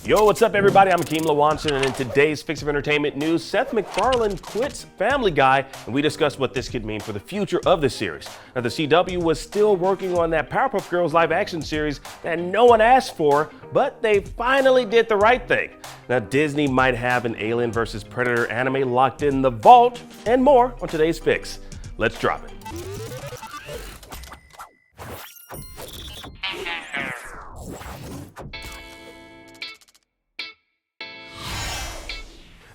Yo, what's up everybody? I'm Akeem Lawanson, and in today's Fix of Entertainment news, Seth MacFarlane quits Family Guy, and we discuss what this could mean for the future of the series. Now, the CW was still working on that PowerPuff Girls live action series that no one asked for, but they finally did the right thing. Now, Disney might have an Alien vs. Predator anime locked in the vault, and more on today's Fix. Let's drop it.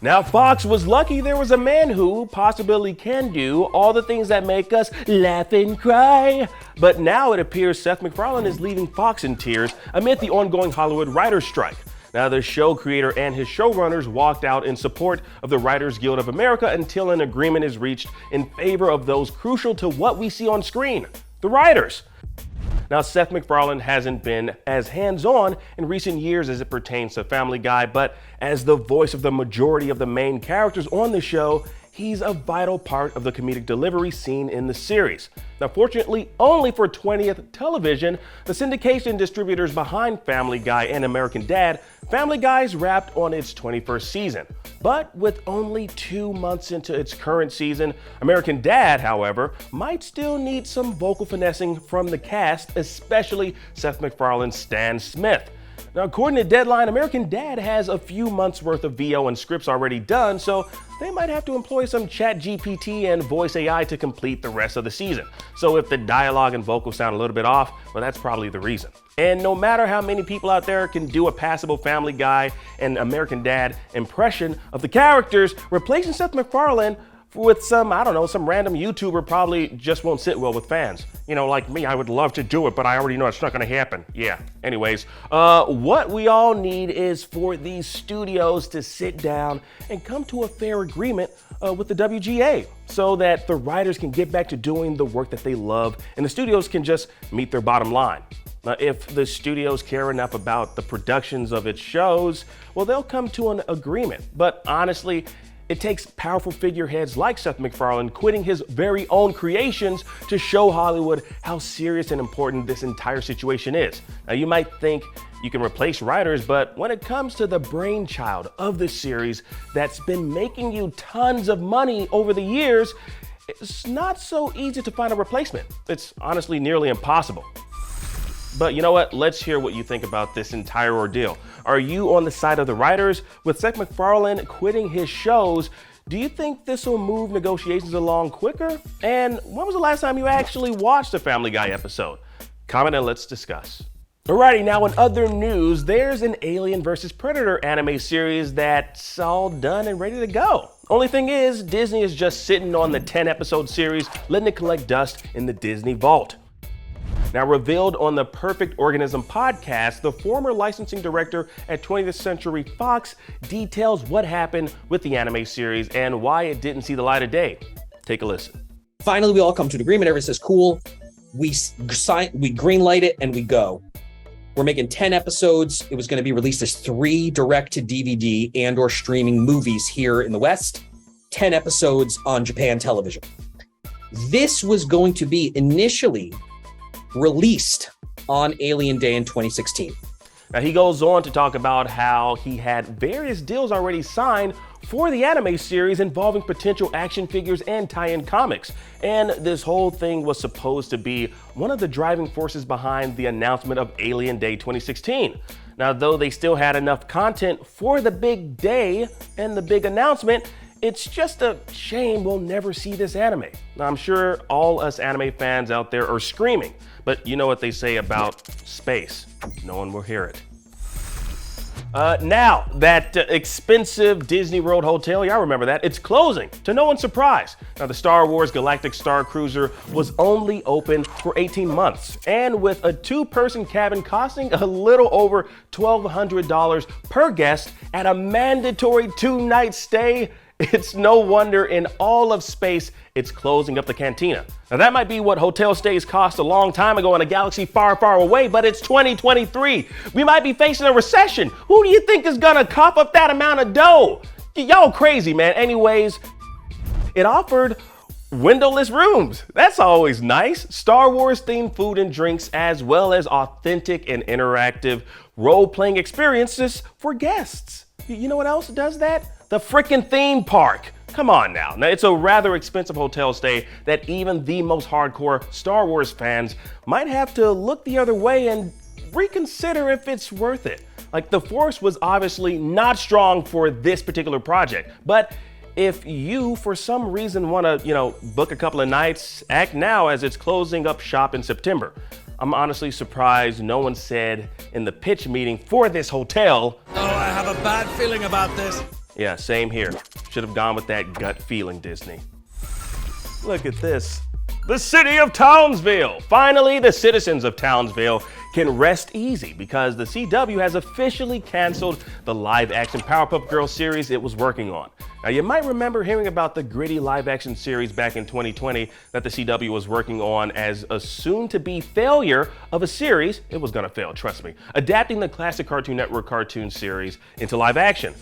Now, Fox was lucky there was a man who possibly can do all the things that make us laugh and cry. But now it appears Seth MacFarlane is leaving Fox in tears amid the ongoing Hollywood writers' strike. Now, the show creator and his showrunners walked out in support of the Writers Guild of America until an agreement is reached in favor of those crucial to what we see on screen, the writers. Now, Seth MacFarlane hasn't been as hands-on in recent years as it pertains to Family Guy, but as the voice of the majority of the main characters on the show, he's a vital part of the comedic delivery seen in the series. Now, fortunately, only for 20th Television, the syndication distributors behind Family Guy and American Dad, Family Guy's wrapped on its 21st season. But with only 2 months into its current season, American Dad, however, might still need some vocal finessing from the cast, especially Seth MacFarlane's Stan Smith. Now, according to Deadline, American Dad has a few months worth of VO and scripts already done, so they might have to employ some ChatGPT and voice AI to complete the rest of the season. So if the dialogue and vocals sound a little bit off, well, that's probably the reason. And no matter how many people out there can do a passable Family Guy and American Dad impression of the characters, replacing Seth MacFarlane with some random YouTuber probably just won't sit well with fans. You know, like me, I would love to do it, but I already know it's not gonna happen. Yeah, anyways, what we all need is for these studios to sit down and come to a fair agreement with the WGA so that the writers can get back to doing the work that they love and the studios can just meet their bottom line. Now, if the studios care enough about the productions of its shows, well, they'll come to an agreement. But honestly, it takes powerful figureheads like Seth MacFarlane quitting his very own creations to show Hollywood how serious and important this entire situation is. Now, you might think you can replace writers, but when it comes to the brainchild of the series that's been making you tons of money over the years, it's not so easy to find a replacement. It's honestly nearly impossible. But you know what? Let's hear what you think about this entire ordeal. Are you on the side of the writers? With Seth MacFarlane quitting his shows, do you think this will move negotiations along quicker? And when was the last time you actually watched a Family Guy episode? Comment and let's discuss. Alrighty, now in other news, there's an Alien vs. Predator anime series that's all done and ready to go. Only thing is, Disney is just sitting on the 10-episode series, letting it collect dust in the Disney vault. Now, revealed on the Perfect Organism podcast, the former licensing director at 20th Century Fox details what happened with the anime series and why it didn't see the light of day. Take a listen. Finally, we all come to an agreement. Everyone says, cool. We greenlight it and we go. We're making 10 episodes. It was going to be released as 3 direct-to-DVD and or streaming movies here in the West, 10 episodes on Japan television. This was going to be initially released on Alien Day in 2016. Now, he goes on to talk about how he had various deals already signed for the anime series involving potential action figures and tie-in comics. And this whole thing was supposed to be one of the driving forces behind the announcement of Alien Day 2016. Now, though they still had enough content for the big day and the big announcement, it's just a shame we'll never see this anime. Now, I'm sure all us anime fans out there are screaming, but you know what they say about space. No one will hear it. Now, that expensive Disney World hotel, y'all remember that, it's closing, to no one's surprise. Now, the Star Wars Galactic Star Cruiser was only open for 18 months, and with a 2-person cabin costing a little over $1,200 per guest at a mandatory 2-night stay, it's no wonder in all of space it's closing up the cantina. Now, that might be what hotel stays cost a long time ago in a galaxy far, far away, but it's 2023. We might be facing a recession. Who do you think is gonna cough up that amount of dough? Y'all crazy, man. Anyways, it offered Windowless rooms. That's always nice. Star Wars themed food and drinks, as well as authentic and interactive role-playing experiences for guests. You know what else does that? The frickin' theme park. Come on now. Now, it's a rather expensive hotel stay that even the most hardcore Star Wars fans might have to look the other way and reconsider if it's worth it. Like, the Force was obviously not strong for this particular project, but if you, for some reason, want to, book a couple of nights, act now as it's closing up shop in September. I'm honestly surprised no one said in the pitch meeting for this hotel, "Oh, I have a bad feeling about this." Yeah, same here. Should have gone with that gut feeling, Disney. Look at this. The city of Townsville. Finally, the citizens of Townsville can rest easy because the CW has officially canceled the live-action Powerpuff Girls series it was working on. Now, you might remember hearing about the gritty live-action series back in 2020 that the CW was working on as a soon-to-be failure of a series. It was gonna fail, trust me. Adapting the classic Cartoon Network cartoon series into live action.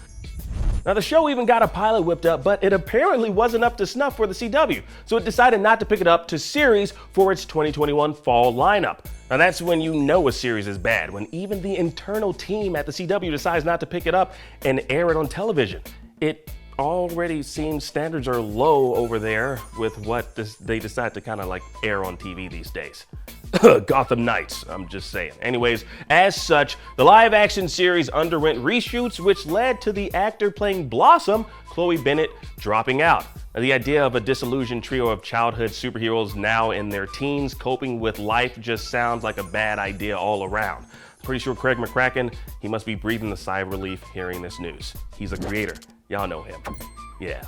Now, the show even got a pilot whipped up, but it apparently wasn't up to snuff for the CW, so it decided not to pick it up to series for its 2021 fall lineup. Now, that's when you know a series is bad, when even the internal team at the CW decides not to pick it up and air it on television. It already seems standards are low over there with what they decide to kind of like air on TV these days. Gotham Knights, I'm just saying. Anyways, as such, the live action series underwent reshoots, which led to the actor playing Blossom, Chloe Bennett, dropping out. Now, the idea of a disillusioned trio of childhood superheroes now in their teens coping with life just sounds like a bad idea all around. Pretty sure Craig McCracken, he must be breathing a sigh of relief hearing this news. He's a creator. Y'all know him. Yeah.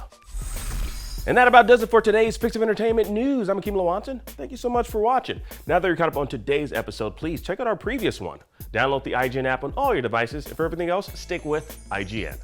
And that about does it for today's Picks of Entertainment News. I'm Akeem Lawanson. Thank you so much for watching. Now that you're caught up on today's episode, please check out our previous one. Download the IGN app on all your devices. And for everything else, stick with IGN.